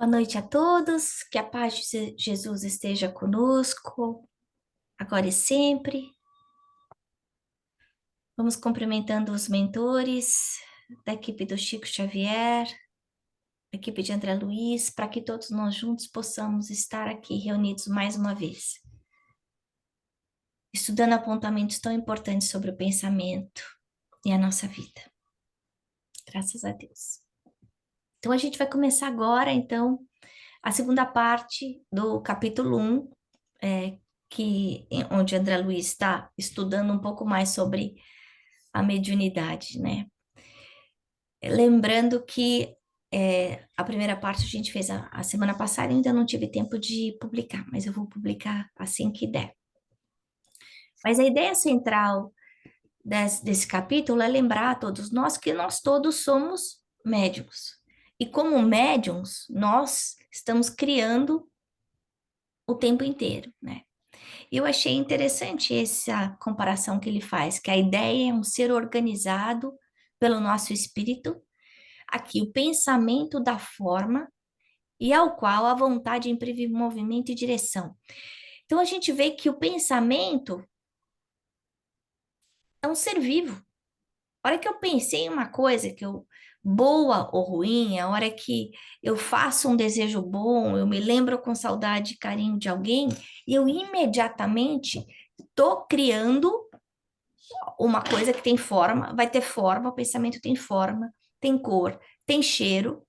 Boa noite a todos, que a paz de Jesus esteja conosco, agora e sempre. Vamos cumprimentando os mentores da equipe do Chico Xavier, da equipe de André Luiz, para que todos nós juntos possamos estar aqui reunidos mais uma vez, estudando apontamentos tão importantes sobre o pensamento e a nossa vida. Graças a Deus. Então, a gente vai começar agora, então, a segunda parte do capítulo 1, onde André Luiz está estudando um pouco mais sobre a mediunidade, né? Lembrando que a primeira parte a gente fez a semana passada, ainda não tive tempo de publicar, mas eu vou publicar assim que der. Mas a ideia central desse capítulo é lembrar a todos nós que nós todos somos médiums. E como médiums, nós estamos criando o tempo inteiro, né? E eu achei interessante essa comparação que ele faz, que a ideia é um ser organizado pelo nosso espírito, aqui o pensamento dá forma e ao qual a vontade imprime movimento e direção. Então a gente vê que o pensamento é um ser vivo. A hora que eu pensei em uma coisa que eu boa ou ruim, a hora que eu faço um desejo bom, eu me lembro com saudade e carinho de alguém, e eu imediatamente estou criando uma coisa que tem forma, vai ter forma, o pensamento tem forma, tem cor, tem cheiro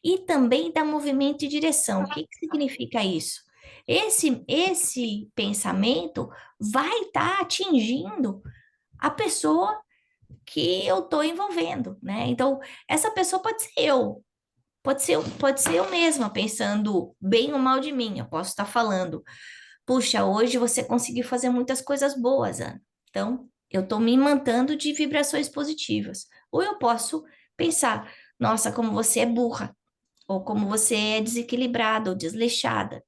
e também dá movimento e direção. O que que significa isso? Esse pensamento vai estar atingindo a pessoa que eu estou envolvendo, né? Então, essa pessoa pode ser eu, pode ser eu mesma pensando bem ou mal de mim. Eu posso estar falando, puxa, hoje você conseguiu fazer muitas coisas boas, Ana. Então, eu estou me imantando de vibrações positivas. Ou eu posso pensar, nossa, como você é burra, ou como você é desequilibrada ou desleixada.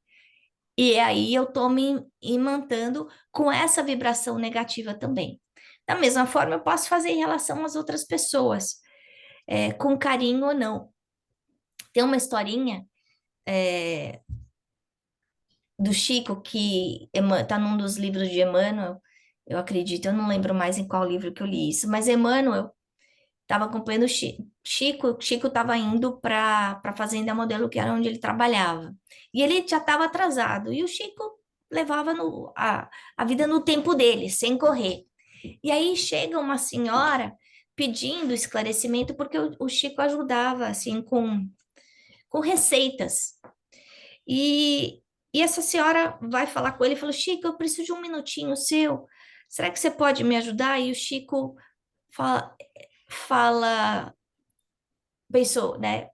E aí eu estou me imantando com essa vibração negativa também. Da mesma forma, eu posso fazer em relação às outras pessoas, com carinho ou não. Tem uma historinha do Chico que está num dos livros de Emmanuel, eu acredito, eu não lembro mais em qual livro que eu li isso, mas Emmanuel estava acompanhando Chico estava indo para a Fazenda Modelo, que era onde ele trabalhava. E ele já estava atrasado, e o Chico levava a vida no tempo dele, sem correr. E aí chega uma senhora pedindo esclarecimento, porque o Chico ajudava, assim, com receitas. E, e essa senhora vai falar com ele e falou: Chico, eu preciso de um minutinho seu. Será que você pode me ajudar? E o Chico fala, fala pensou, né?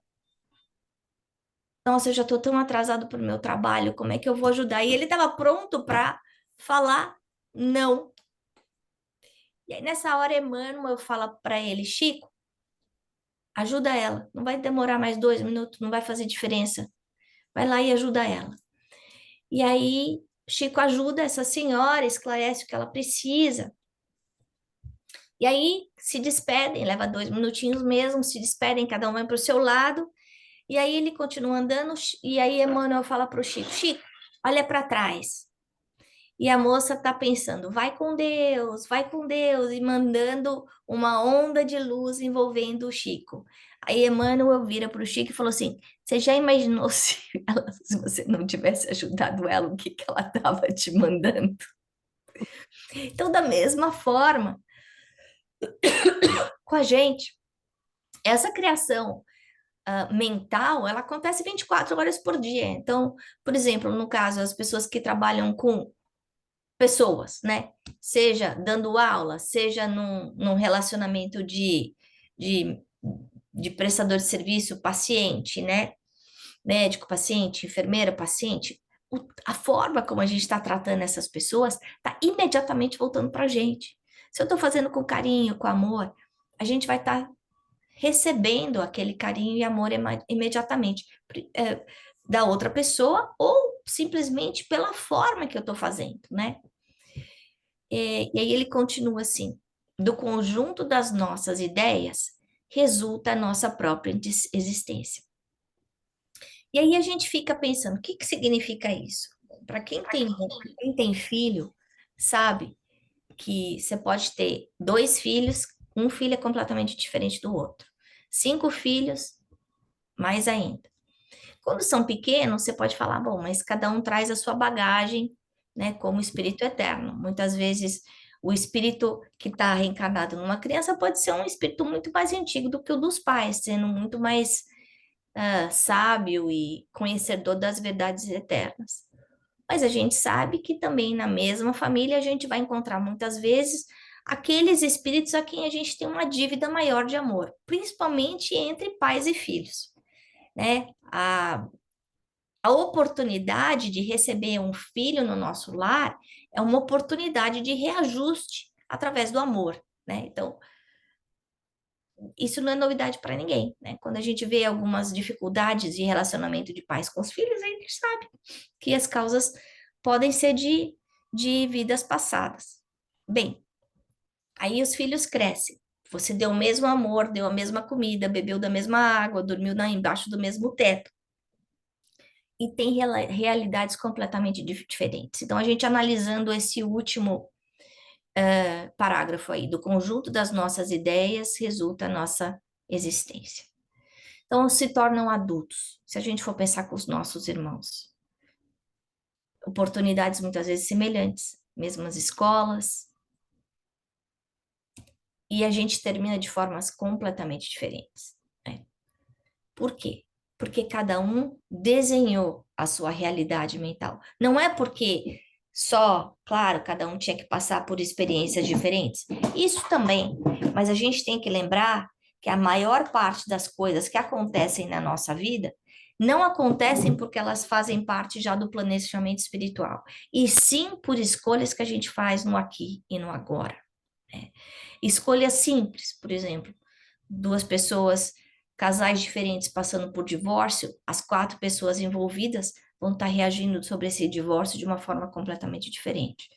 Nossa, eu já estou tão atrasado para o meu trabalho, como é que eu vou ajudar? E ele estava pronto para falar não. E aí, nessa hora, Emmanuel fala para ele: Chico, ajuda ela, não vai demorar mais 2 minutos, não vai fazer diferença. Vai lá e ajuda ela. E aí, Chico ajuda essa senhora, esclarece o que ela precisa. E aí, se despedem, leva 2 minutinhos mesmo, se despedem, cada um vai para o seu lado. E aí, ele continua andando, e aí, Emmanuel fala para o Chico: Chico, olha para trás. E a moça tá pensando, vai com Deus, e mandando uma onda de luz envolvendo o Chico. Aí Emmanuel vira para o Chico e falou assim: Você já imaginou se você não tivesse ajudado ela, o que que ela estava te mandando? Então, da mesma forma, com a gente, essa criação mental, ela acontece 24 horas por dia. Então, por exemplo, no caso, as pessoas que trabalham com pessoas, né? Seja dando aula, seja num relacionamento de, de prestador de serviço, paciente, né? Médico, paciente, enfermeira, paciente. A forma como a gente está tratando essas pessoas está imediatamente voltando para a gente. Se eu estou fazendo com carinho, com amor, a gente vai estar recebendo aquele carinho e amor imediatamente da outra pessoa ou simplesmente pela forma que eu estou fazendo, né? E aí ele continua assim: do conjunto das nossas ideias resulta a nossa própria existência. E aí a gente fica pensando, o que que significa isso? Para quem tem filho, sabe que você pode ter dois filhos, um filho é completamente diferente do outro. Cinco filhos, mais ainda. Quando são pequenos, você pode falar, bom, mas cada um traz a sua bagagem, né, como espírito eterno. Muitas vezes, o espírito que está reencarnado numa criança pode ser um espírito muito mais antigo do que o dos pais, sendo muito mais sábio e conhecedor das verdades eternas. Mas a gente sabe que também na mesma família a gente vai encontrar muitas vezes aqueles espíritos a quem a gente tem uma dívida maior de amor, principalmente entre pais e filhos, né? A oportunidade de receber um filho no nosso lar é uma oportunidade de reajuste através do amor, né? Então, isso não é novidade para ninguém, né? Quando a gente vê algumas dificuldades de relacionamento de pais com os filhos, a gente sabe que as causas podem ser de vidas passadas. Bem, aí os filhos crescem. Você deu o mesmo amor, deu a mesma comida, bebeu da mesma água, dormiu embaixo do mesmo teto. E tem realidades completamente diferentes. Então, a gente analisando esse último parágrafo aí, do conjunto das nossas ideias resulta a nossa existência. Então, se tornam adultos, se a gente for pensar com os nossos irmãos. Oportunidades muitas vezes semelhantes, mesmas escolas, e a gente termina de formas completamente diferentes, né? Por quê? Porque cada um desenhou a sua realidade mental. Não é porque só, claro, cada um tinha que passar por experiências diferentes. Isso também, mas a gente tem que lembrar que a maior parte das coisas que acontecem na nossa vida não acontecem porque elas fazem parte já do planejamento espiritual, e sim por escolhas que a gente faz no aqui e no agora, né? Escolhas simples, por exemplo, duas pessoas, casais diferentes passando por divórcio, as quatro pessoas envolvidas vão estar reagindo sobre esse divórcio de uma forma completamente diferente.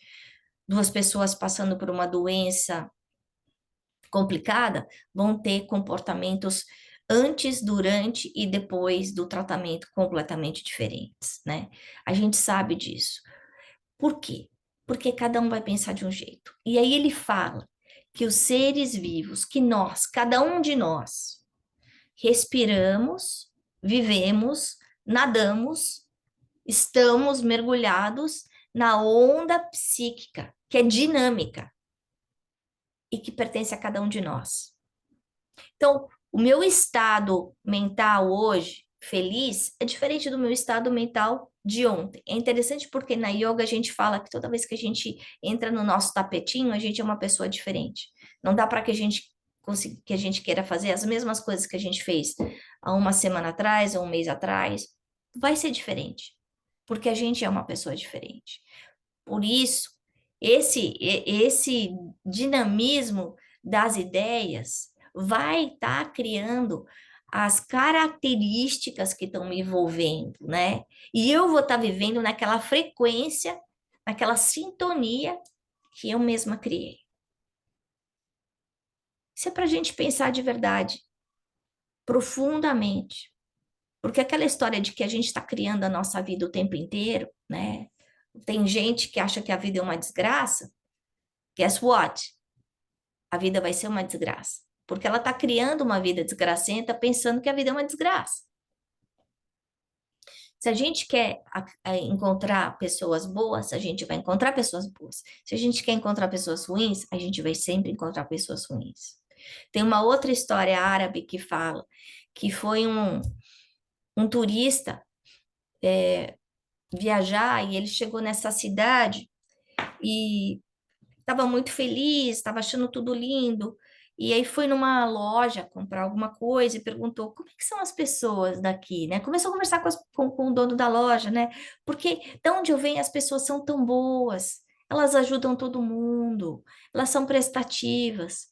Duas pessoas passando por uma doença complicada vão ter comportamentos antes, durante e depois do tratamento completamente diferentes, né? A gente sabe disso. Por quê? Porque cada um vai pensar de um jeito. E aí ele fala que os seres vivos, que nós, cada um de nós, respiramos, vivemos, nadamos, estamos mergulhados na onda psíquica, que é dinâmica e que pertence a cada um de nós. Então, o meu estado mental hoje, feliz, é diferente do meu estado mental de ontem. É interessante porque na yoga a gente fala que toda vez que a gente entra no nosso tapetinho, a gente é uma pessoa diferente. Não dá para que a gente que a gente queira fazer as mesmas coisas que a gente fez há uma semana atrás ou um mês atrás. Vai ser diferente, porque a gente é uma pessoa diferente. Por isso, esse dinamismo das ideias vai estar criando as características que estão me envolvendo, né? E eu vou estar vivendo naquela frequência, naquela sintonia que eu mesma criei. Isso é para a gente pensar de verdade, profundamente. Porque aquela história de que a gente está criando a nossa vida o tempo inteiro, né? Tem gente que acha que a vida é uma desgraça. Guess what? A vida vai ser uma desgraça. Porque ela está criando uma vida desgracenta pensando que a vida é uma desgraça. Se a gente quer encontrar pessoas boas, a gente vai encontrar pessoas boas. Se a gente quer encontrar pessoas ruins, a gente vai sempre encontrar pessoas ruins. Tem uma outra história árabe que fala que foi um turista viajar e ele chegou nessa cidade e estava muito feliz, estava achando tudo lindo. E aí foi numa loja comprar alguma coisa e perguntou como é que são as pessoas daqui, né? Começou a conversar com o dono da loja, né? Porque de onde eu venho as pessoas são tão boas, elas ajudam todo mundo, elas são prestativas.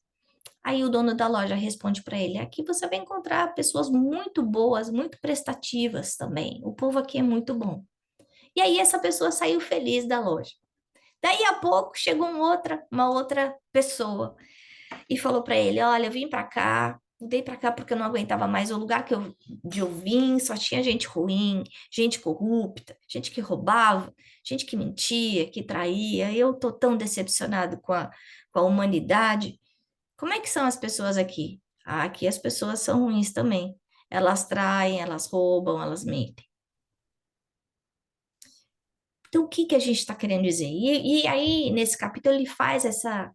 Aí o dono da loja responde para ele: aqui você vai encontrar pessoas muito boas, muito prestativas também. O povo aqui é muito bom. E aí essa pessoa saiu feliz da loja. Daí a pouco chegou uma outra pessoa e falou para ele: olha, eu vim para cá. Mudei para cá porque eu não aguentava mais o lugar de eu vim, só tinha gente ruim, gente corrupta, gente que roubava, gente que mentia, que traía. Eu tô tão decepcionado com a humanidade. Como é que são as pessoas aqui? Ah, aqui as pessoas são ruins também. Elas traem, elas roubam, elas mentem. Então, o que que a gente está querendo dizer? E aí, nesse capítulo, ele faz essa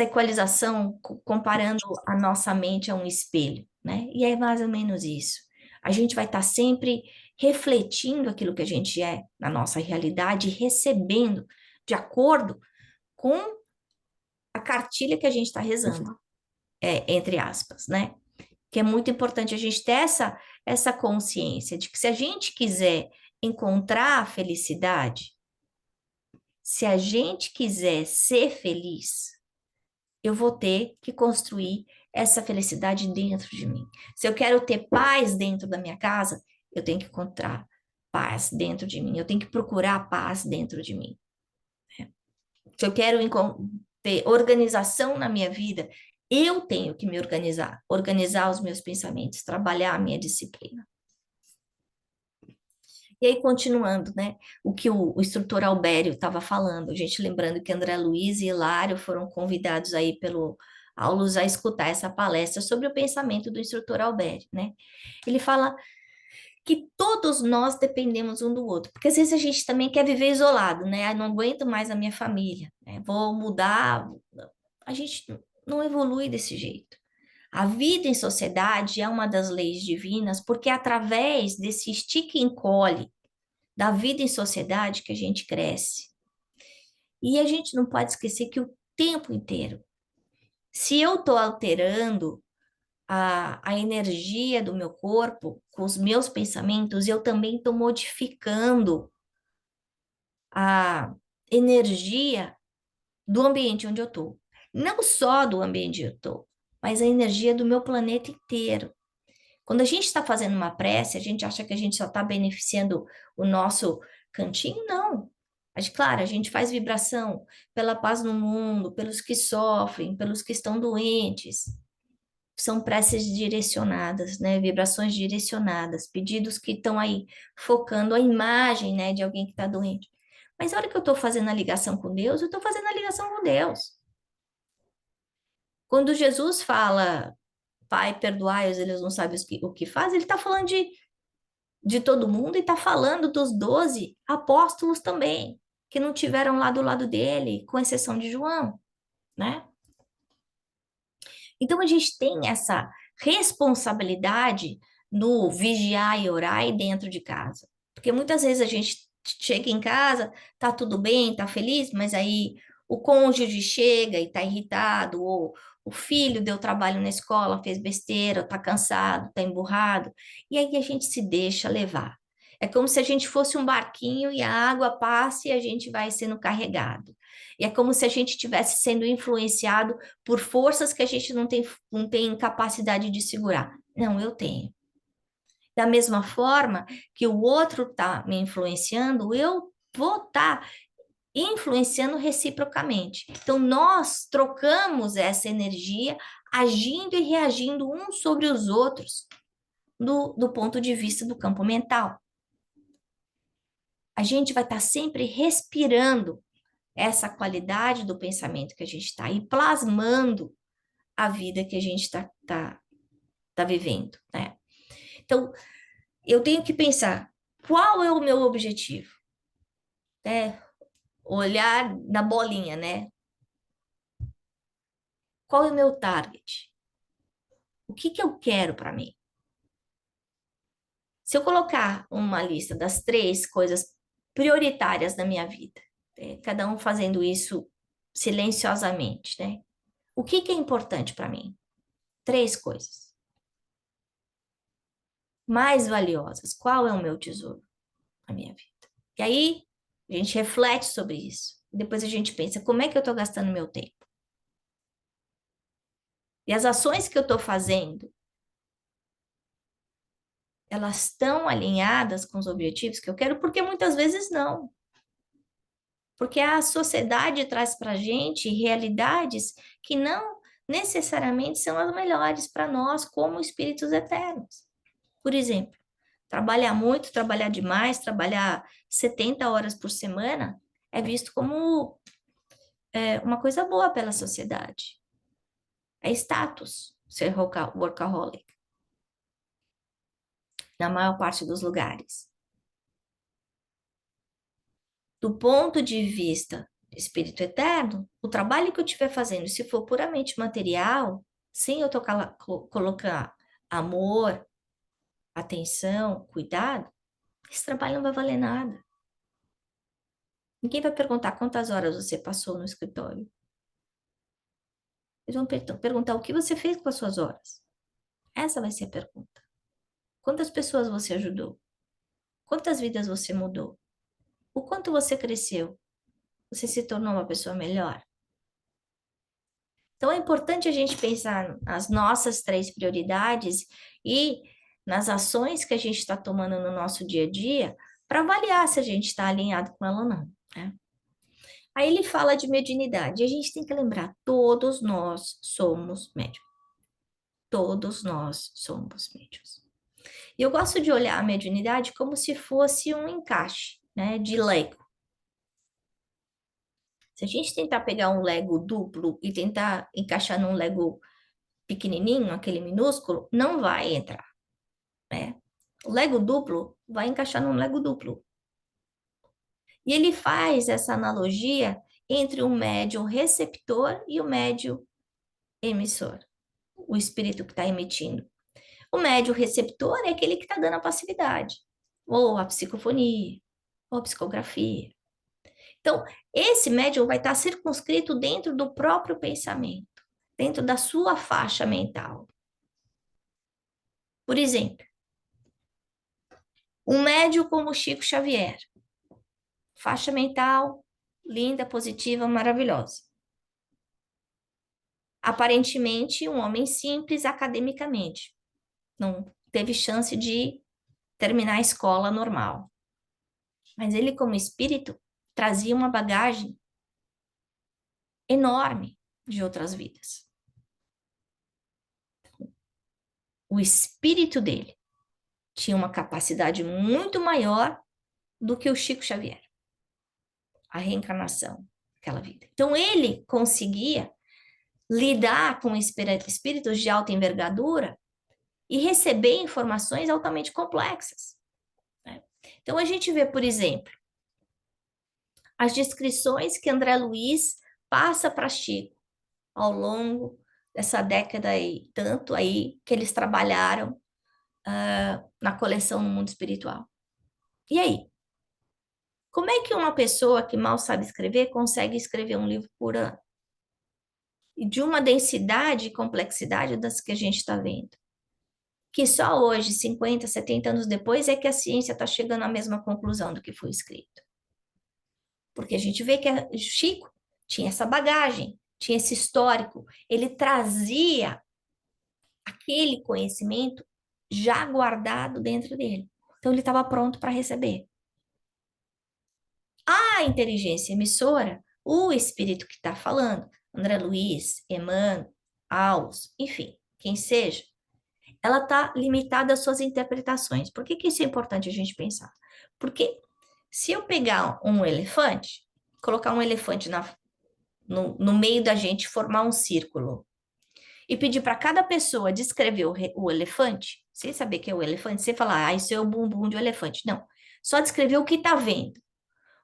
equalização comparando a nossa mente a um espelho, né? E é mais ou menos isso. A gente vai estar sempre refletindo aquilo que a gente é na nossa realidade, e recebendo de acordo com a cartilha que a gente está rezando, entre aspas, né? Que é muito importante a gente ter essa consciência de que se a gente quiser encontrar a felicidade, se a gente quiser ser feliz, eu vou ter que construir essa felicidade dentro de mim. Se eu quero ter paz dentro da minha casa, eu tenho que encontrar paz dentro de mim, eu tenho que procurar paz dentro de mim. Se eu quero ter organização na minha vida, eu tenho que me organizar, organizar os meus pensamentos, trabalhar a minha disciplina. E aí, continuando, né? O que o instrutor Albério estava falando, a gente lembrando que André Luiz e Hilário foram convidados aí pelo Aulus a escutar essa palestra sobre o pensamento do instrutor Albério, né? Ele fala que todos nós dependemos um do outro, porque às vezes a gente também quer viver isolado, né? Ah, não aguento mais a minha família, né? Vou mudar. A gente não evolui desse jeito. A vida em sociedade é uma das leis divinas, porque é através desse estica e encolhe da vida em sociedade que a gente cresce. E a gente não pode esquecer que o tempo inteiro, se eu estou alterando a energia do meu corpo com os meus pensamentos, eu também estou modificando a energia do ambiente onde eu estou. Não só do ambiente onde eu estou, mas a energia do meu planeta inteiro. Quando a gente está fazendo uma prece, a gente acha que a gente só está beneficiando o nosso cantinho? Não. Mas, claro, a gente faz vibração pela paz no mundo, pelos que sofrem, pelos que estão doentes. São preces direcionadas, né? Vibrações direcionadas, pedidos que estão aí focando a imagem, né, de alguém que está doente. Mas a hora que eu estou fazendo a ligação com Deus, eu estou fazendo a ligação com Deus. Quando Jesus fala, Pai, perdoai-os, eles não sabem o que fazem, ele está falando de todo mundo e está falando dos 12 apóstolos também, que não tiveram lá do lado dele, com exceção de João, né? Então a gente tem essa responsabilidade no vigiar e orar e dentro de casa. Porque muitas vezes a gente chega em casa, tá tudo bem, tá feliz, mas aí o cônjuge chega e tá irritado, ou o filho deu trabalho na escola, fez besteira, tá cansado, tá emburrado, e aí a gente se deixa levar. É como se a gente fosse um barquinho e a água passa e a gente vai sendo carregado. E é como se a gente estivesse sendo influenciado por forças que a gente não tem capacidade de segurar. Não, eu tenho. Da mesma forma que o outro está me influenciando, eu vou estar influenciando reciprocamente. Então, nós trocamos essa energia, agindo e reagindo uns sobre os outros, do ponto de vista do campo mental. A gente vai estar sempre respirando essa qualidade do pensamento que a gente está e plasmando a vida que a gente tá vivendo, né? Então, eu tenho que pensar qual é o meu objetivo, né? Olhar na bolinha, né? Qual é o meu target? O que que eu quero para mim? Se eu colocar uma lista das 3 coisas prioritárias da minha vida, cada um fazendo isso silenciosamente, né? O que que é importante para mim? 3 coisas mais valiosas. Qual é o meu tesouro na minha vida? E aí a gente reflete sobre isso. Depois a gente pensa, como é que eu estou gastando meu tempo? E as ações que eu estou fazendo, elas estão alinhadas com os objetivos que eu quero? Porque muitas vezes não. Porque a sociedade traz para a gente realidades que não necessariamente são as melhores para nós como espíritos eternos. Por exemplo, trabalhar muito, trabalhar demais, trabalhar 70 horas por semana é visto como uma coisa boa pela sociedade. É status ser workaholic, na maior parte dos lugares. Do ponto de vista do espírito eterno, o trabalho que eu estiver fazendo, se for puramente material, sem eu colocar amor, atenção, cuidado, esse trabalho não vai valer nada. Ninguém vai perguntar quantas horas você passou no escritório. Eles vão perguntar o que você fez com as suas horas. Essa vai ser a pergunta. Quantas pessoas você ajudou? Quantas vidas você mudou? O quanto você cresceu? Você se tornou uma pessoa melhor? Então é importante a gente pensar nas nossas três prioridades e nas ações que a gente está tomando no nosso dia a dia para avaliar se a gente está alinhado com ela ou não, né? Aí ele fala de mediunidade. E a gente tem que lembrar, todos nós somos médiums. Todos nós somos médiums. E eu gosto de olhar a mediunidade como se fosse um encaixe, né, de Lego. Se a gente tentar pegar um Lego duplo e tentar encaixar num Lego pequenininho, aquele minúsculo, não vai entrar, né? O Lego duplo vai encaixar num Lego duplo. E ele faz essa analogia entre o médium receptor e o médium emissor, o espírito que está emitindo. O médium receptor é aquele que está dando a passividade, ou a psicofonia, ou a psicografia. Então, esse médium vai estar circunscrito dentro do próprio pensamento, dentro da sua faixa mental. Por exemplo, um médium como Chico Xavier, faixa mental linda, positiva, maravilhosa. Aparentemente, um homem simples academicamente, não teve chance de terminar a escola normal. Mas ele, como espírito, trazia uma bagagem enorme de outras vidas. O espírito dele tinha uma capacidade muito maior do que o Chico Xavier, a reencarnação daquela vida. Então, ele conseguia lidar com espíritos de alta envergadura e receber informações altamente complexas, né? Então, a gente vê, por exemplo, as descrições que André Luiz passa para Chico ao longo dessa década aí, tanto aí que eles trabalharam na coleção no mundo espiritual. E aí? Como é que uma pessoa que mal sabe escrever consegue escrever um livro por ano? E de uma densidade e complexidade das que a gente está vendo. Que só hoje, 50, 70 anos depois, é que a ciência está chegando à mesma conclusão do que foi escrito. Porque a gente vê que Chico tinha essa bagagem, tinha esse histórico, ele trazia aquele conhecimento já guardado dentro dele. Então, ele estava pronto para receber. A inteligência emissora, o espírito que está falando, André Luiz, Emmanuel, Aos, enfim, quem seja, ela está limitada às suas interpretações. Por que que isso é importante a gente pensar? Porque se eu pegar um elefante, colocar um elefante no meio da gente, formar um círculo, e pedir para cada pessoa descrever o elefante, sem saber que é o elefante, sem falar, isso é o bumbum de um elefante. Não, só descrever o que está vendo.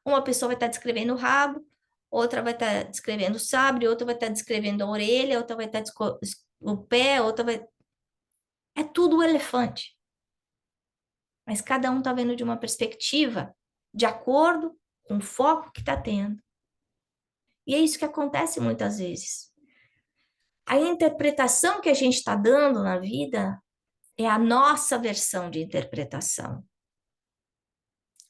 Uma pessoa vai estar descrevendo o rabo, outra vai estar descrevendo o sabre, outra vai estar descrevendo a orelha, outra vai estar o pé, outra vai. É tudo o elefante. Mas cada um está vendo de uma perspectiva de acordo com o foco que está tendo. E é isso que acontece muitas vezes. A interpretação que a gente está dando na vida é a nossa versão de interpretação.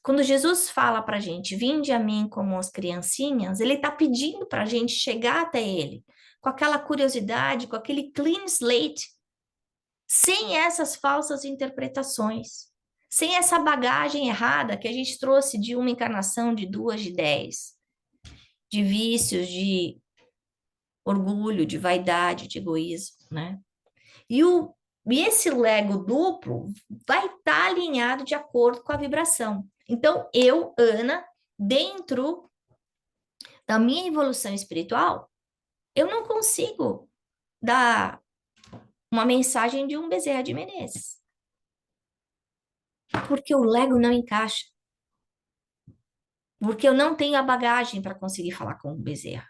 Quando Jesus fala para a gente, vinde a mim como as criancinhas, ele está pedindo para a gente chegar até ele, com aquela curiosidade, com aquele clean slate, sem essas falsas interpretações, sem essa bagagem errada que a gente trouxe de uma encarnação, de duas, de 10, de vícios, de orgulho, de vaidade, de egoísmo, né? E, e esse Lego duplo vai estar alinhado de acordo com a vibração. Então, eu, Ana, dentro da minha evolução espiritual, eu não consigo dar uma mensagem de um Bezerra de Menezes, porque o Lego não encaixa, porque eu não tenho a bagagem para conseguir falar com o Bezerra.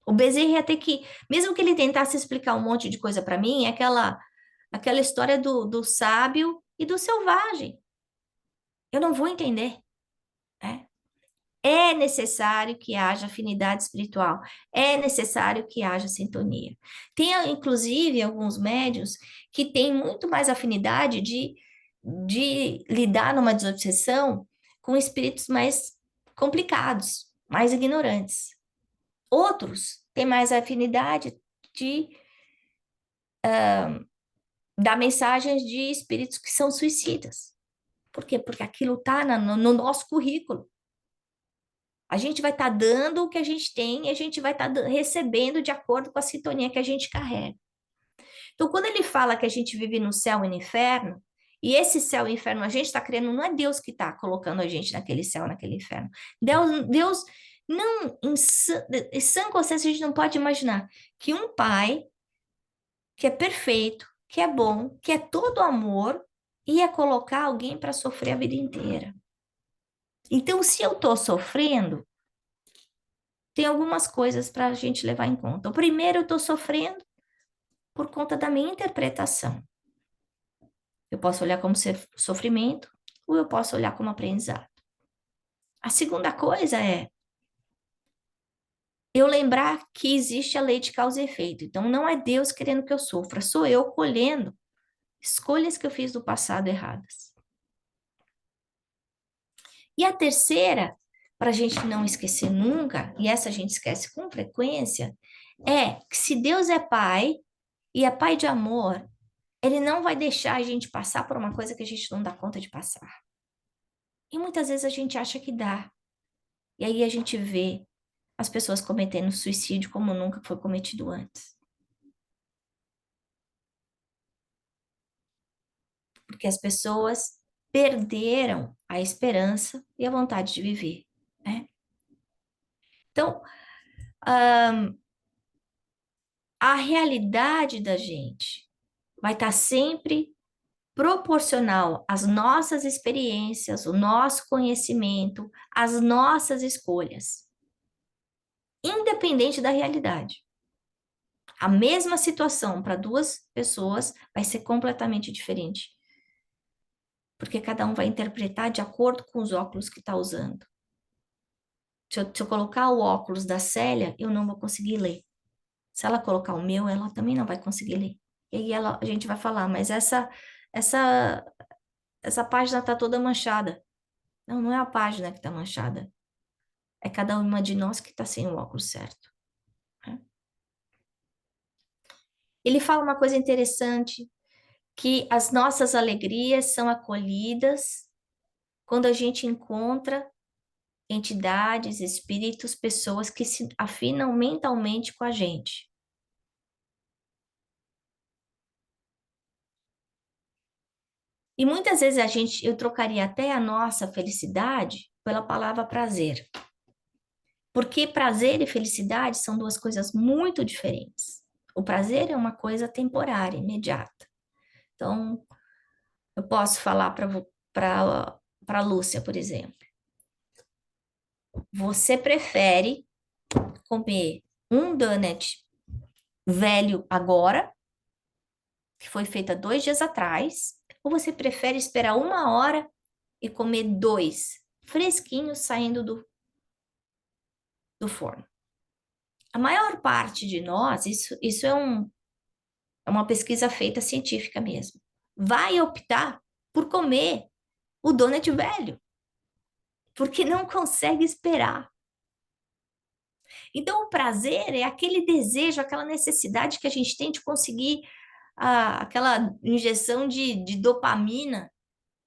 O Bezerra ia ter que, mesmo que ele tentasse explicar um monte de coisa para mim, é aquela história do sábio e do selvagem. Eu não vou entender, né? É necessário que haja afinidade espiritual, é necessário que haja sintonia. Tem, inclusive, alguns médios que têm muito mais afinidade de lidar numa desobsessão com espíritos mais complicados, mais ignorantes. Outros têm mais afinidade de dar mensagens de espíritos que são suicidas. Por quê? Porque aquilo está no nosso currículo. A gente vai estar dando o que a gente tem e a gente vai estar recebendo de acordo com a sintonia que a gente carrega. Então, quando ele fala que a gente vive no céu e no inferno, e esse céu e inferno a gente está crendo, não é Deus que está colocando a gente naquele céu, naquele inferno. Deus não, em sã consciência, a gente não pode imaginar que um pai que é perfeito, que é bom, que é todo amor, ia colocar alguém para sofrer a vida inteira. Então, se eu estou sofrendo, tem algumas coisas para a gente levar em conta. O primeiro, eu estou sofrendo por conta da minha interpretação. Eu posso olhar como sofrimento ou eu posso olhar como aprendizado. A segunda coisa é eu lembrar que existe a lei de causa e efeito. Então, não é Deus querendo que eu sofra, sou eu colhendo escolhas que eu fiz do passado erradas. E a terceira, para a gente não esquecer nunca, e essa a gente esquece com frequência, é que se Deus é Pai e é Pai de amor, Ele não vai deixar a gente passar por uma coisa que a gente não dá conta de passar. E muitas vezes a gente acha que dá. E aí a gente vê as pessoas cometendo suicídio como nunca foi cometido antes. Porque as pessoas perderam a esperança e a vontade de viver, né? Então, a realidade da gente vai estar sempre proporcional às nossas experiências, o nosso conhecimento, às nossas escolhas, independente da realidade. A mesma situação para duas pessoas vai ser completamente diferente, porque cada um vai interpretar de acordo com os óculos que está usando. Se eu colocar o óculos da Célia, eu não vou conseguir ler. Se ela colocar o meu, ela também não vai conseguir ler. E aí a gente vai falar, mas essa, essa página está toda manchada. Não, não é a página que está manchada. É cada uma de nós que está sem o óculos certo, né? Ele fala uma coisa interessante, que as nossas alegrias são acolhidas quando a gente encontra entidades, espíritos, pessoas que se afinam mentalmente com a gente. E muitas vezes eu trocaria até a nossa felicidade pela palavra prazer. Porque prazer e felicidade são duas coisas muito diferentes. O prazer é uma coisa temporária, imediata. Então, eu posso falar para Lúcia, por exemplo. Você prefere comer um donut velho agora, que foi feito há 2 dias atrás, ou você prefere esperar 1 hora e comer dois fresquinhos saindo do forno? A maior parte de nós, isso é uma pesquisa feita científica mesmo, vai optar por comer o donut velho, porque não consegue esperar. Então, o prazer é aquele desejo, aquela necessidade que a gente tem de conseguir aquela injeção de dopamina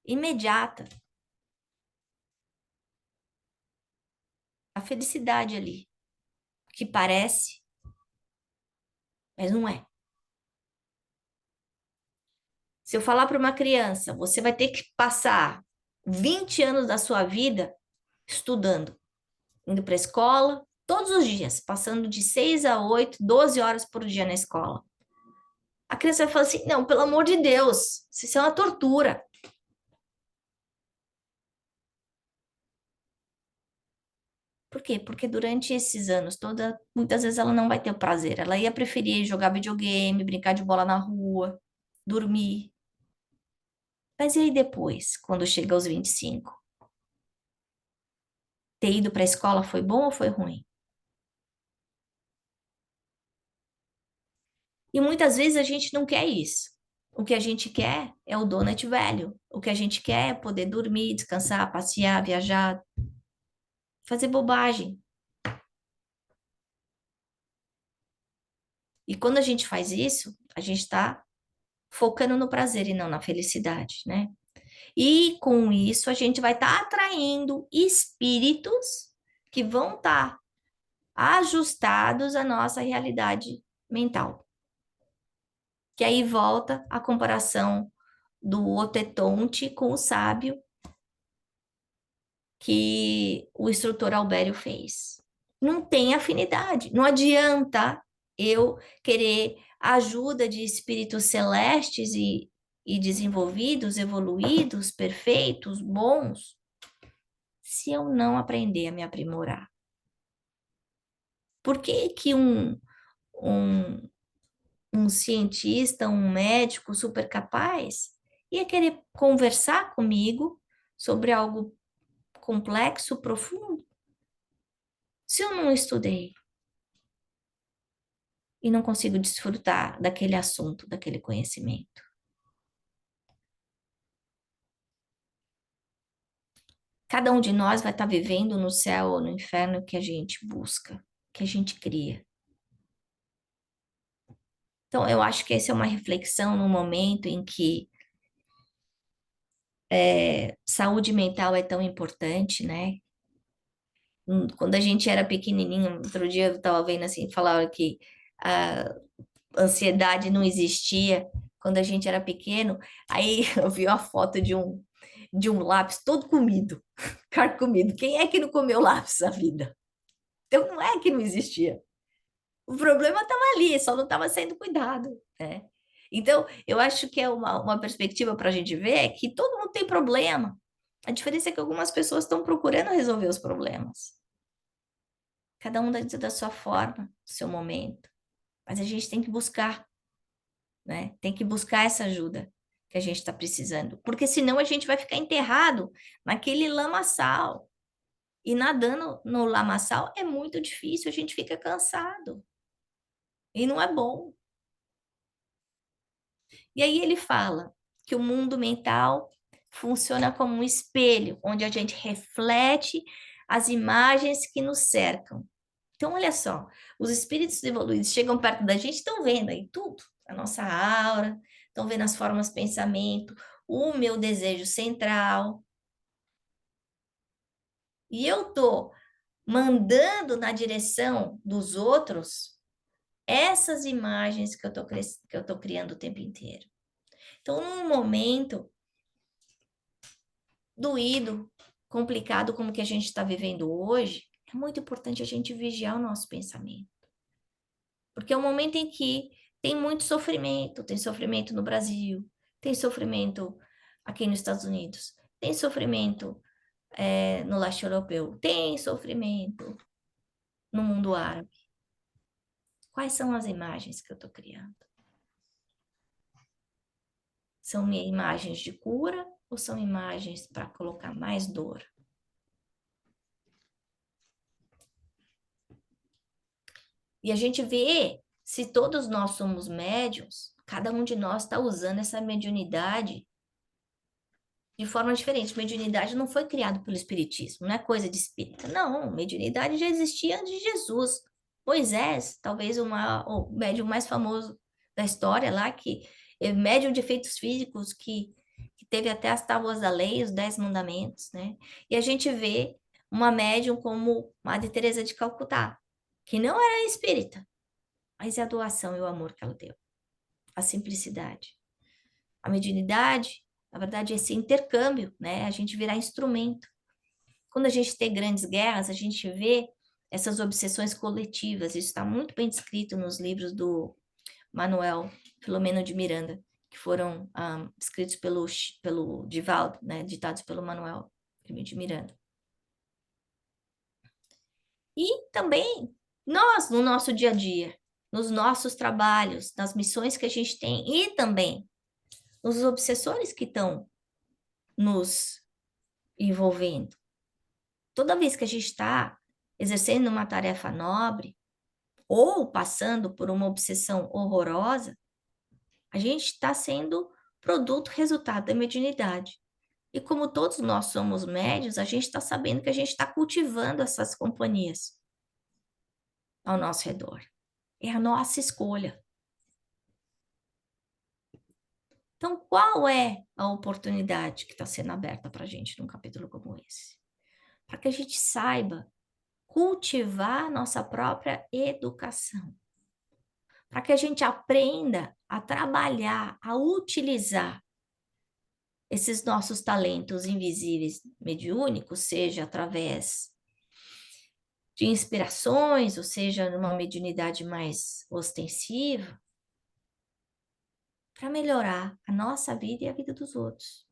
imediata, a felicidade ali, que parece mas não é. Se eu falar para uma criança, você vai ter que passar 20 anos da sua vida estudando, indo para a escola, todos os dias, passando de 6 a 8, 12 horas por dia na escola. A criança vai falar assim: não, pelo amor de Deus, isso é uma tortura. Por quê? Porque durante esses anos toda, muitas vezes ela não vai ter o prazer. Ela ia preferir jogar videogame, brincar de bola na rua, dormir. Mas e aí depois, quando chega aos 25? Ter ido para a escola foi bom ou foi ruim? E muitas vezes a gente não quer isso. O que a gente quer é o donut velho. O que a gente quer é poder dormir, descansar, passear, viajar, fazer bobagem. E quando a gente faz isso, a gente está focando no prazer e não na felicidade, né? E com isso a gente vai estar atraindo espíritos que vão estar ajustados à nossa realidade mental. Que aí volta a comparação do Otetonte com o sábio que o instrutor Albério fez. Não tem afinidade, não adianta eu querer a ajuda de espíritos celestes e desenvolvidos, evoluídos, perfeitos, bons, se eu não aprender a me aprimorar. Por que que um, um cientista, um médico super capaz ia querer conversar comigo sobre algo complexo, profundo, se eu não estudei e não consigo desfrutar daquele assunto, daquele conhecimento? Cada um de nós vai estar vivendo no céu ou no inferno que a gente busca, que a gente cria. Então, eu acho que essa é uma reflexão no momento em que saúde mental é tão importante, né? Quando a gente era pequenininho, outro dia eu estava vendo assim, falava que a ansiedade não existia quando a gente era pequeno. Aí eu vi uma foto de um lápis todo comido, carcomido. Quem é que não comeu lápis na vida? Então não é que não existia. O problema estava ali, só não estava sendo cuidado, né? Então, eu acho que é uma perspectiva para a gente ver é que todo mundo tem problema. A diferença é que algumas pessoas estão procurando resolver os problemas. Cada um da sua forma, do seu momento. Mas a gente tem que buscar, né? Tem que buscar essa ajuda que a gente está precisando. Porque senão a gente vai ficar enterrado naquele lamaçal. E nadando no lamaçal é muito difícil, a gente fica cansado. E não é bom. E aí ele fala que o mundo mental funciona como um espelho, onde a gente reflete as imagens que nos cercam. Então, olha só, os espíritos evoluídos chegam perto da gente, estão vendo aí tudo, a nossa aura, estão vendo as formas de pensamento, o meu desejo central. E eu estou mandando na direção dos outros essas imagens que eu estou criando o tempo inteiro. Então, num momento doído, complicado como que a gente está vivendo hoje, é muito importante a gente vigiar o nosso pensamento. Porque é um momento em que tem muito sofrimento, tem sofrimento no Brasil, tem sofrimento aqui nos Estados Unidos, tem sofrimento no leste europeu, tem sofrimento no mundo árabe. Quais são as imagens que eu estou criando? São imagens de cura ou são imagens para colocar mais dor? E a gente vê se todos nós somos médiums, cada um de nós está usando essa mediunidade de forma diferente. Mediunidade não foi criado pelo Espiritismo, não é coisa de espírita. Não, mediunidade já existia antes de Jesus. Moisés, talvez o médium mais famoso da história lá, que é médium de efeitos físicos, que teve até as tábuas da lei, os 10 mandamentos, né? E a gente vê uma médium como Madre Teresa de Calcutá, que não era espírita, mas é a doação e o amor que ela deu, a simplicidade. A mediunidade, na verdade, é esse intercâmbio, né? A gente virar instrumento. Quando a gente tem grandes guerras, a gente vê essas obsessões coletivas. Isso está muito bem descrito nos livros do Manuel Filomeno de Miranda, que foram escritos pelo Divaldo, né? Ditados pelo Manuel de Miranda. E também nós, no nosso dia a dia, nos nossos trabalhos, nas missões que a gente tem e também nos obsessores que estão nos envolvendo. Toda vez que a gente está exercendo uma tarefa nobre ou passando por uma obsessão horrorosa, a gente está sendo produto, resultado da mediunidade. E como todos nós somos médios, a gente está sabendo que a gente está cultivando essas companhias ao nosso redor. É a nossa escolha. Então, qual é a oportunidade que está sendo aberta para a gente num capítulo como esse? Para que a gente saiba cultivar nossa própria educação. Para que a gente aprenda a trabalhar, a utilizar esses nossos talentos invisíveis mediúnicos, seja através de inspirações, ou seja, numa mediunidade mais ostensiva, para melhorar a nossa vida e a vida dos outros.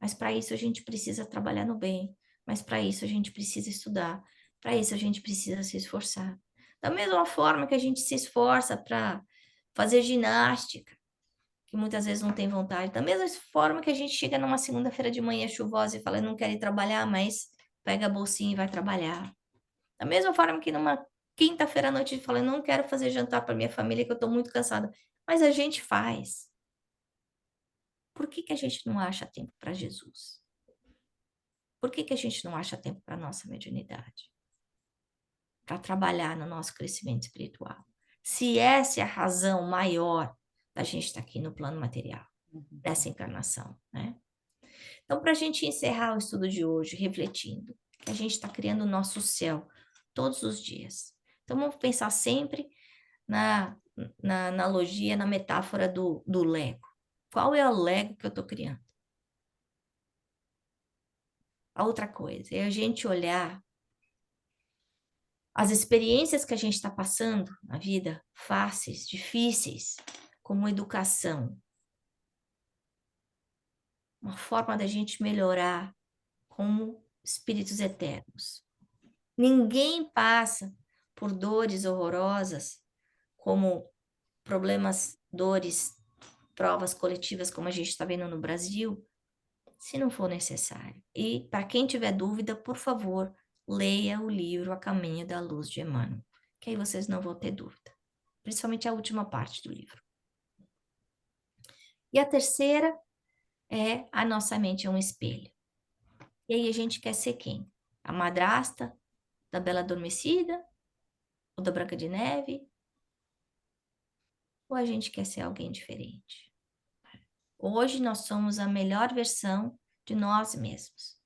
Mas para isso a gente precisa trabalhar no bem, mas para isso a gente precisa estudar, para isso a gente precisa se esforçar. Da mesma forma que a gente se esforça para fazer ginástica, que muitas vezes não tem vontade, da mesma forma que a gente chega numa segunda-feira de manhã chuvosa e fala, não quero ir trabalhar, mas pega a bolsinha e vai trabalhar. Da mesma forma que numa quinta-feira à noite a gente fala, não quero fazer jantar para minha família, que eu estou muito cansada, mas a gente faz. Por que que a gente não acha tempo para Jesus? Por que que a gente não acha tempo para a nossa mediunidade? Para trabalhar no nosso crescimento espiritual. Se essa é a razão maior da gente estar aqui no plano material, dessa encarnação, né? Então, para a gente encerrar o estudo de hoje, refletindo, que a gente está criando o nosso céu todos os dias. Então, vamos pensar sempre na analogia, na metáfora do Lego. Qual é o Lego que eu estou criando? A outra coisa é a gente olhar as experiências que a gente está passando na vida, fáceis, difíceis, como educação, uma forma da gente melhorar como espíritos eternos. Ninguém passa por dores horrorosas, como problemas, dores, provas coletivas, como a gente está vendo no Brasil, se não for necessário. E, para quem tiver dúvida, por favor, leia o livro A Caminho da Luz de Emmanuel, que aí vocês não vão ter dúvida. Principalmente a última parte do livro. E a terceira é a nossa mente é um espelho. E aí a gente quer ser quem? A madrasta da Bela Adormecida? Ou da Branca de Neve? Ou a gente quer ser alguém diferente? Hoje nós somos a melhor versão de nós mesmos.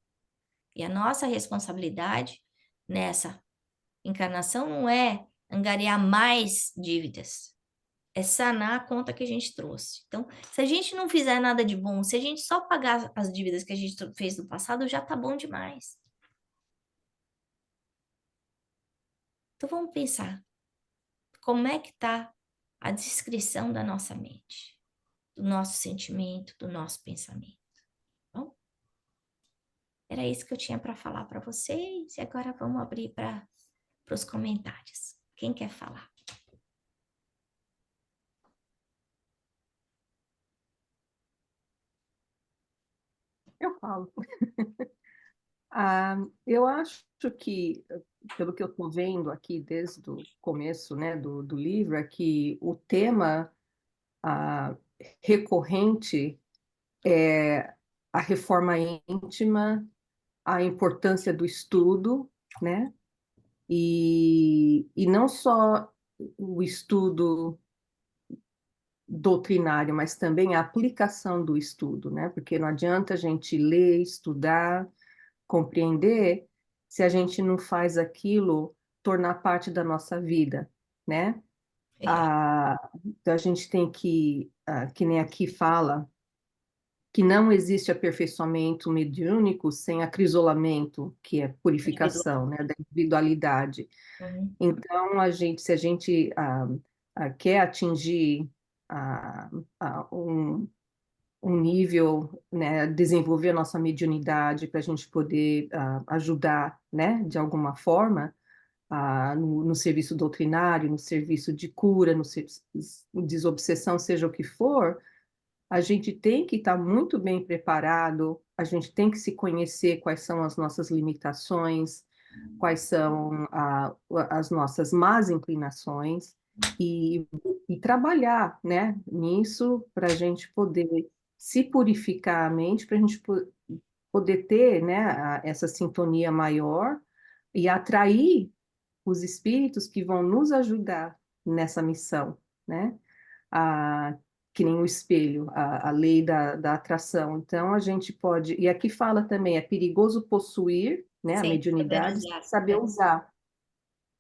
E a nossa responsabilidade nessa encarnação não é angariar mais dívidas, é sanar a conta que a gente trouxe. Então, se a gente não fizer nada de bom, se a gente só pagar as dívidas que a gente fez no passado, já tá bom demais. Então, vamos pensar, como é que tá a descrição da nossa mente, do nosso sentimento, do nosso pensamento? Bom, era isso que eu tinha para falar para vocês, e agora vamos abrir para os comentários. Quem quer falar? Eu falo. Eu acho que, pelo que eu estou vendo aqui desde o começo, né, do livro, é que o tema ah, recorrente é a reforma íntima, a importância do estudo, né? E não só o estudo doutrinário, mas também a aplicação do estudo, né? Porque não adianta a gente ler, estudar, compreender se a gente não faz aquilo tornar parte da nossa vida, né? Então a gente tem que, que nem aqui fala, que não existe aperfeiçoamento mediúnico sem acrisolamento, que é Individual. purificação, né, da individualidade. Uhum. Então, se a gente quer atingir ah, um nível, né, desenvolver a nossa mediunidade para a gente poder ajudar, né, de alguma forma, no serviço doutrinário, no serviço de cura, no serviço de desobsessão, seja o que for, a gente tem que estar muito bem preparado, a gente tem que se conhecer quais são as nossas limitações, quais são as nossas más inclinações e, e trabalhar, né, nisso para a gente poder se purificar a mente, para a gente poder ter, né, essa sintonia maior e atrair os espíritos que vão nos ajudar nessa missão, né? A, que nem o espelho, a lei da atração. Então, a gente pode. E aqui fala também: é perigoso possuir, né, a Sem saber mediunidade, sem usar. saber usar.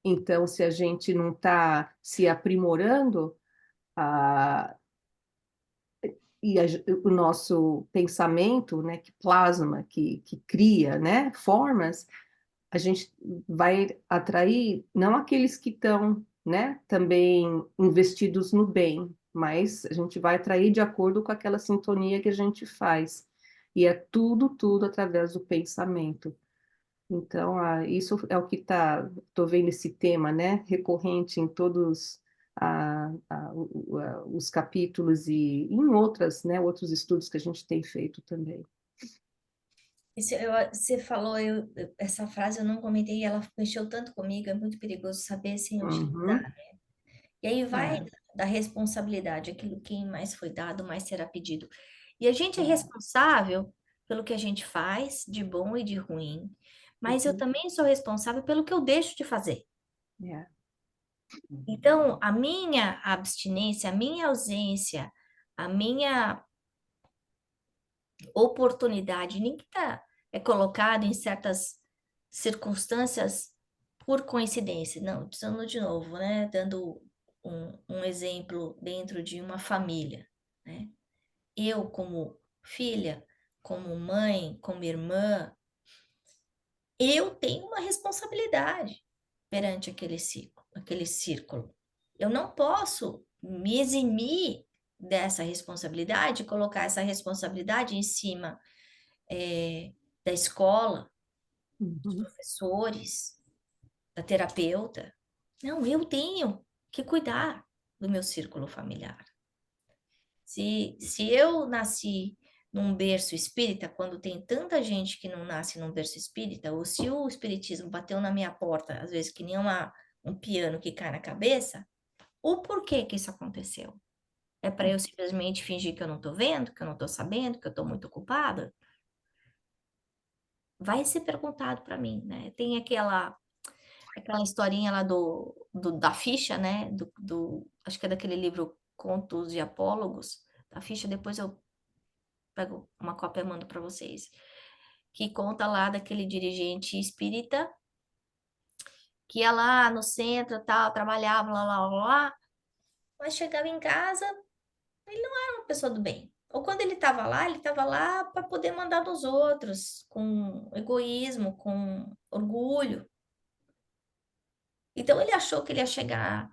Então, se a gente não está se aprimorando, a, e o nosso pensamento, né, que plasma, que cria, né, formas, a gente vai atrair não aqueles que estão, né, também investidos no bem, mas a gente vai atrair de acordo com aquela sintonia que a gente faz. E é tudo, tudo através do pensamento. Então, isso é o que estou vendo esse tema, né, recorrente em todos os capítulos e em outras, né, outros estudos que a gente tem feito também. Você falou, essa frase eu não comentei, ela mexeu tanto comigo, é muito perigoso saber sem utilizar. Uhum, E aí vai é, da responsabilidade, aquilo que mais foi dado, mais será pedido. E a gente é é, responsável pelo que a gente faz, de bom e de ruim, mas eu uhum, também sou responsável pelo que eu deixo de fazer. é, Então, a minha abstinência, a minha ausência, a minha oportunidade, nem que tá, é colocado em certas circunstâncias por coincidência. Não, precisando de novo, né? Dando um exemplo dentro de uma família, né? Eu, como filha, como mãe, como irmã, eu tenho uma responsabilidade perante aquele círculo. Eu não posso me eximir dessa responsabilidade, colocar essa responsabilidade em cima da escola, dos uhum. professores, da terapeuta. Não, eu tenho que cuidar do meu círculo familiar. Se eu nasci num berço espírita, quando tem tanta gente que não nasce num berço espírita, ou se o espiritismo bateu na minha porta, às vezes que nem um piano que cai na cabeça, o porquê que isso aconteceu? É para eu simplesmente fingir que eu não estou vendo, que eu não estou sabendo, que eu estou muito ocupada? Vai ser perguntado para mim, né? Tem aquela historinha lá da ficha, né? Acho que é daquele livro Contos de Apólogos. Da ficha, depois eu pego uma cópia e mando para vocês. Que conta lá daquele dirigente espírita que ia lá no centro, tal, trabalhava, lá, lá, lá, lá, mas chegava em casa, ele não era uma pessoa do bem. Ou quando ele estava lá para poder mandar nos outros, com egoísmo, com orgulho. Então ele achou que ele ia chegar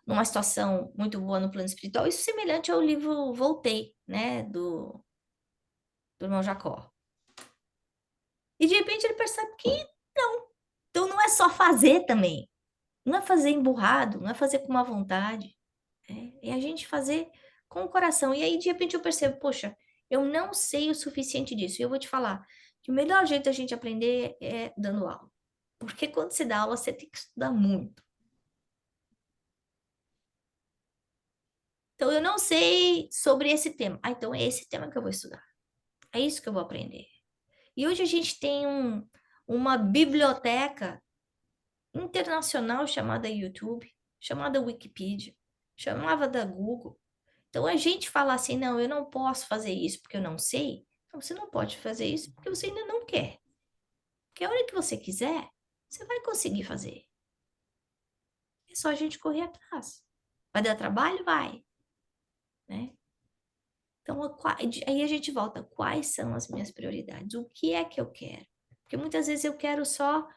numa situação muito boa no plano espiritual, isso semelhante ao livro Voltei, né, do irmão Jacó. E de repente ele percebe que não. Então não é só fazer também. Não é fazer emburrado, não é fazer com má vontade. É a gente fazer com o coração. E aí de repente eu percebo, poxa, eu não sei o suficiente disso. E eu vou te falar que o melhor jeito da gente aprender é dando aula. Porque quando você dá aula, você tem que estudar muito. Então eu não sei sobre esse tema. Ah, então é esse tema que eu vou estudar. É isso que eu vou aprender. E hoje a gente tem uma biblioteca internacional chamada YouTube, chamada Wikipedia, chamava da Google. Então a gente fala assim, não, eu não posso fazer isso porque eu não sei. Não, você não pode fazer isso porque você ainda não quer. Porque a hora que você quiser, você vai conseguir fazer. É só a gente correr atrás. Vai dar trabalho? Vai, né? Então, aí a gente volta. Quais são as minhas prioridades? O que é que eu quero? Porque muitas vezes eu quero só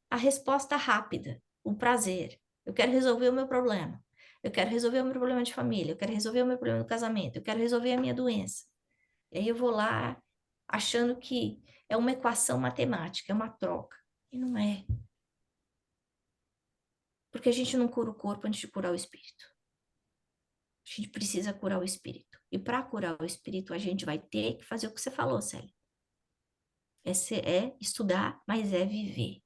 a resposta rápida, o prazer. Eu quero resolver o meu problema. Eu quero resolver o meu problema de família. Eu quero resolver o meu problema do casamento. Eu quero resolver a minha doença. E aí eu vou lá achando que é uma equação matemática, é uma troca. E não é. Porque a gente não cura o corpo antes de curar o espírito. A gente precisa curar o espírito. E para curar o espírito, a gente vai ter que fazer o que você falou, Célia. É estudar, mas é viver.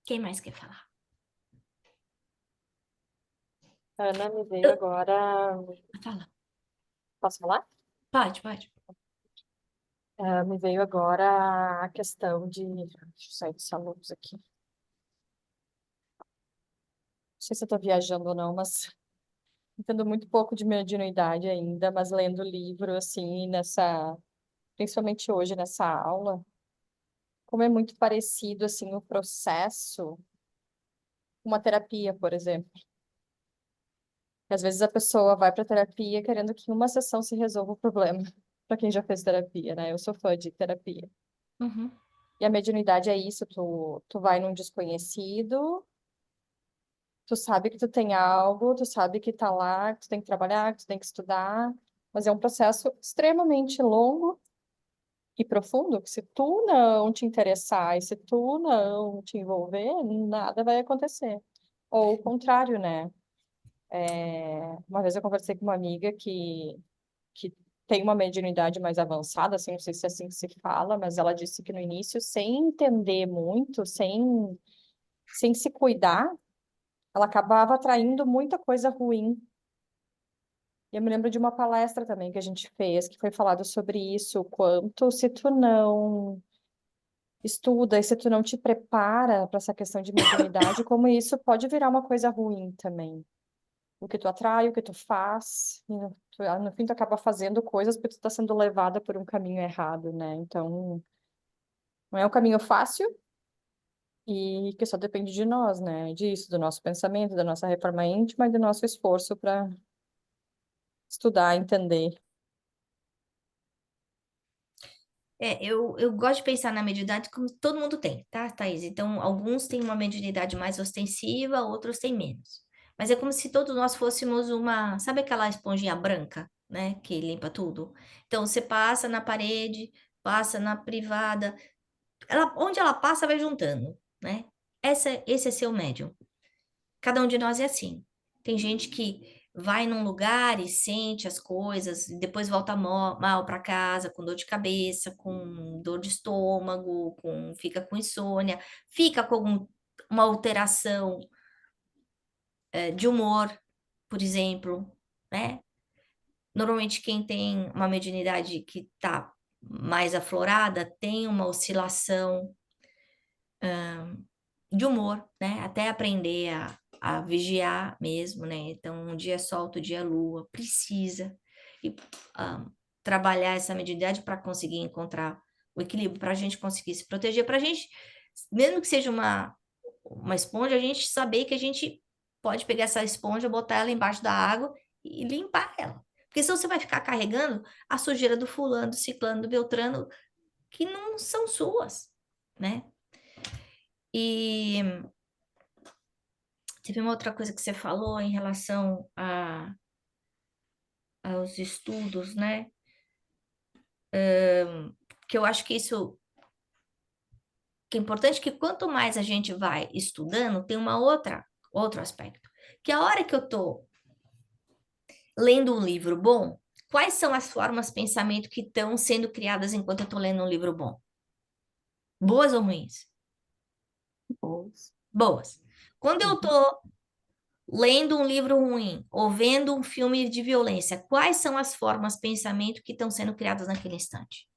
Quem mais quer falar? Ana, me veio Eu, agora. fala. Posso falar? Pode, pode. Me veio agora a questão de. Deixa eu sair dessa luz aqui. Não sei se eu estou viajando ou não, mas entendo muito pouco de mediunidade ainda, mas lendo o livro, assim, principalmente hoje nessa aula, como é muito parecido, assim, o processo com uma terapia, por exemplo. Às vezes a pessoa vai para terapia querendo que em uma sessão se resolva o problema, para quem já fez terapia, né? Eu sou fã de terapia. Uhum. E a mediunidade é isso, tu vai num desconhecido, tu sabe que tu tem algo, tu sabe que tá lá, que tu tem que trabalhar, que tu tem que estudar, mas é um processo extremamente longo e profundo, que se tu não te interessar e se tu não te envolver, nada vai acontecer. Ou o contrário, né? Uma vez eu conversei com uma amiga que tem uma mediunidade mais avançada, assim, não sei se é assim que se fala, mas ela disse que no início, sem entender muito, sem se cuidar, ela acabava atraindo muita coisa ruim. E eu me lembro de uma palestra também que a gente fez, que foi falado sobre isso, o quanto se tu não estuda e se tu não te prepara para essa questão de mediunidade, como isso pode virar uma coisa ruim também. O que tu atrai, o que tu faz, e no fim tu acaba fazendo coisas porque tu está sendo levada por um caminho errado, né? Então, não é um caminho fácil e que só depende de nós, né? Disso, do nosso pensamento, da nossa reforma íntima e do nosso esforço para estudar, entender. Eu gosto de pensar na mediunidade como todo mundo tem, tá, Thaís? Então, alguns têm uma mediunidade mais ostensiva, outros têm menos. Mas é como se todos nós fôssemos sabe aquela esponjinha branca, né, que limpa tudo? Então, você passa na parede, passa na privada, onde ela passa, vai juntando, né? Esse é seu médium. Cada um de nós é assim. Tem gente que vai num lugar e sente as coisas, e depois volta mal para casa, com dor de cabeça, com dor de estômago, fica com insônia, fica com uma alteração, de humor, por exemplo, né? Normalmente quem tem uma mediunidade que está mais aflorada tem uma oscilação de humor, né? Até aprender a vigiar mesmo, né? Então, um dia é sol, outro dia é lua, precisa e, ah, trabalhar essa mediunidade para conseguir encontrar o equilíbrio, para a gente conseguir se proteger, para a gente, mesmo que seja uma esponja, a gente saber que a gente pode pegar essa esponja, botar ela embaixo da água e limpar ela. Porque senão você vai ficar carregando a sujeira do fulano, do ciclano, do beltrano, que não são suas, né? E teve uma outra coisa que você falou em relação aos estudos, né? Que eu acho que isso que é importante que quanto mais a gente vai estudando, tem outro aspecto. Que a hora que eu tô lendo um livro bom, quais são as formas de pensamento que estão sendo criadas enquanto eu tô lendo um livro bom? Boas ou ruins? Boas. Boas. Quando eu Uhum. tô lendo um livro ruim ou vendo um filme de violência, quais são as formas de pensamento que estão sendo criadas naquele instante?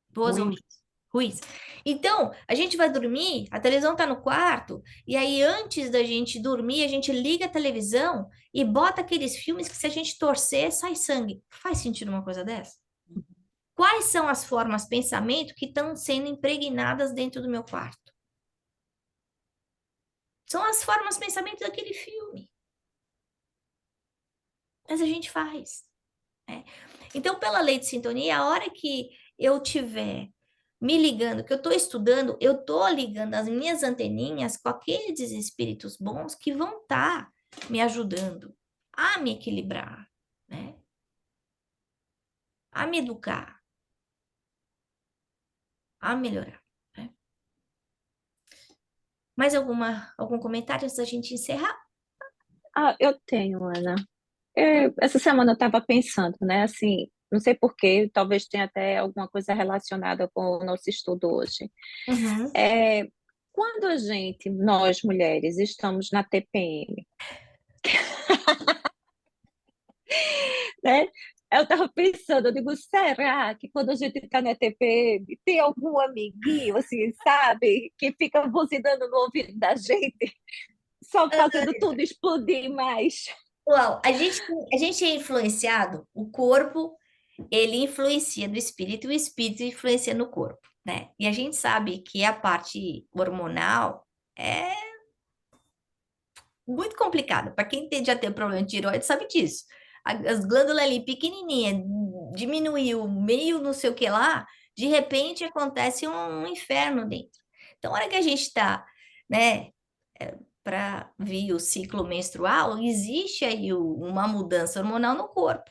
Boas ou Ruim. ruins? Ruins. Então, a gente vai dormir, a televisão tá no quarto, e aí antes da gente dormir, a gente liga a televisão e bota aqueles filmes que se a gente torcer, sai sangue. Faz sentido uma coisa dessa? Quais são as formas pensamento que estão sendo impregnadas dentro do meu quarto? São as formas pensamento daquele filme. Mas a gente faz, né? Então, pela lei de sintonia, a hora que eu tiver me ligando, que eu estou estudando, eu estou ligando as minhas anteninhas com aqueles espíritos bons que vão estar me ajudando a me equilibrar, né? A me educar, a melhorar, né? Mais algum comentário antes da gente encerrar? Ah, eu tenho, Ana. Essa semana eu estava pensando, né? Assim, não sei por quê, talvez tenha até alguma coisa relacionada com o nosso estudo hoje. Uhum. É, quando nós mulheres, estamos na TPM, né? Eu estava pensando, eu digo, será que quando a gente está na TPM, tem algum amiguinho, assim, sabe, que fica buzinando no ouvido da gente, só fazendo tudo explodir mais? Uau, a gente é influenciado, o corpo, ele influencia no espírito, e o espírito influencia no corpo, né? E a gente sabe que a parte hormonal é muito complicada. Para quem já tem problema de tireoide, sabe disso. As glândulas ali pequenininha, diminuiu meio não sei o que lá, de repente acontece um inferno dentro. Então, a hora que a gente está, né, para vir o ciclo menstrual, existe aí uma mudança hormonal no corpo.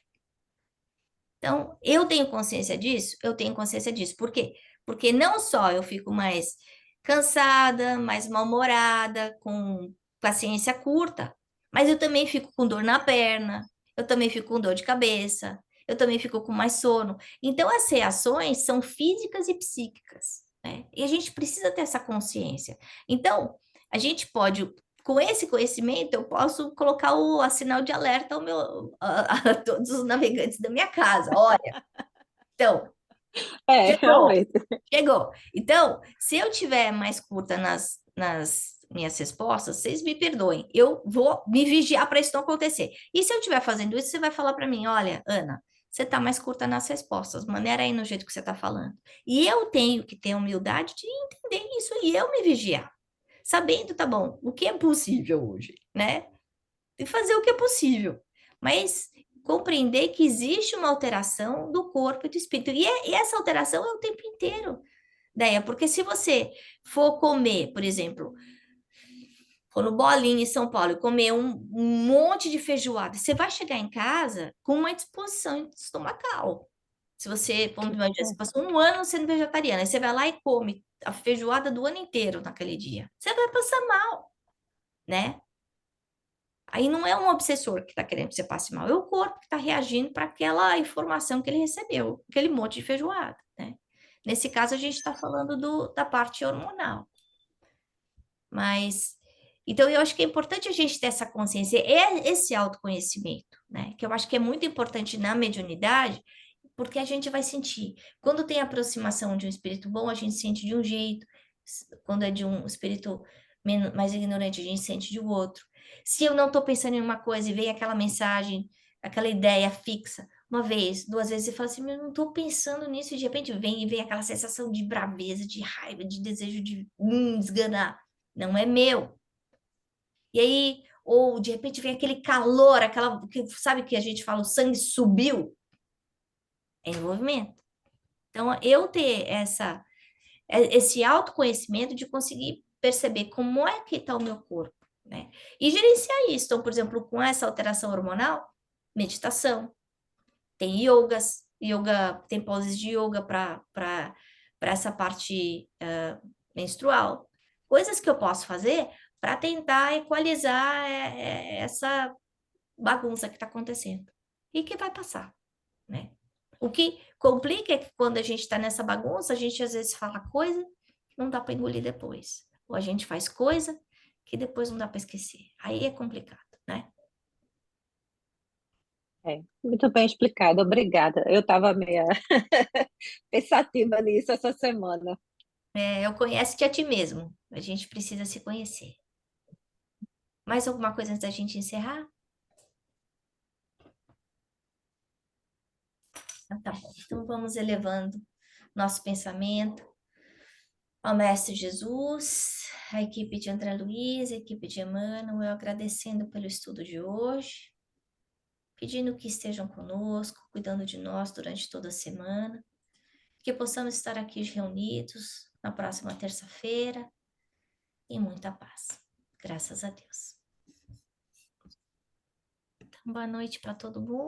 Então, eu tenho consciência disso? Eu tenho consciência disso. Por quê? Porque não só eu fico mais cansada, mais mal-humorada, com paciência curta, mas eu também fico com dor na perna, eu também fico com dor de cabeça, eu também fico com mais sono. Então, as reações são físicas e psíquicas, né? E a gente precisa ter essa consciência. Então, a gente pode com esse conhecimento, eu posso colocar a sinal de alerta a todos os navegantes da minha casa. Olha, então, chegou, Realmente. chegou. Então, se eu tiver mais curta nas minhas respostas, vocês me perdoem. Eu vou me vigiar para isso não acontecer. E se eu estiver fazendo isso, você vai falar para mim: olha, Ana, você está mais curta nas respostas, maneira aí no jeito que você está falando. E eu tenho que ter humildade de entender isso e eu me vigiar sabendo, tá bom, o que é possível hoje, né? E fazer o que é possível, mas compreender que existe uma alteração do corpo e do espírito. E essa alteração é o tempo inteiro, Deia, porque se você for comer, por exemplo, for no Bolinha em São Paulo e comer um monte de feijoada, você vai chegar em casa com uma disposição estomacal. Se você, vamos imaginar, você passou um ano sendo vegetariana, aí você vai lá e come a feijoada do ano inteiro naquele dia. Você vai passar mal, né? Aí não é um obsessor que está querendo que você passe mal, é o corpo que está reagindo para aquela informação que ele recebeu, aquele monte de feijoada, né? Nesse caso, a gente está falando da parte hormonal. Mas, então, eu acho que é importante a gente ter essa consciência, é esse autoconhecimento, né? Que eu acho que é muito importante na mediunidade, porque a gente vai sentir. Quando tem aproximação de um espírito bom, a gente sente de um jeito. Quando é de um espírito mais ignorante, a gente sente de outro. Se eu não estou pensando em uma coisa e vem aquela mensagem, aquela ideia fixa, uma vez, duas vezes, você fala assim, eu não estou pensando nisso, e de repente vem aquela sensação de braveza, de raiva, de desejo de esganar. Não é meu. E aí, ou de repente vem aquele calor, sabe que a gente fala, o sangue subiu, é envolvimento. Então, eu ter esse autoconhecimento de conseguir perceber como é que está o meu corpo, né? E gerenciar isso. Então, por exemplo, com essa alteração hormonal, meditação, tem yoga, tem poses de yoga para essa parte menstrual. Coisas que eu posso fazer para tentar equalizar essa bagunça que está acontecendo e que vai passar, né? O que complica é que quando a gente está nessa bagunça, a gente às vezes fala coisa que não dá para engolir depois. Ou a gente faz coisa que depois não dá para esquecer. Aí é complicado, né? Muito bem explicado, obrigada. Eu estava meio pensativa nisso essa semana. Eu conheço-te a ti mesmo. A gente precisa se conhecer. Mais alguma coisa antes da gente encerrar? Ah, tá bom. Então vamos elevando nosso pensamento ao Mestre Jesus, a equipe de André Luiz, a equipe de Emmanuel, agradecendo pelo estudo de hoje, pedindo que estejam conosco, cuidando de nós durante toda a semana, que possamos estar aqui reunidos na próxima terça-feira em muita paz. Graças a Deus. Então, boa noite para todo mundo.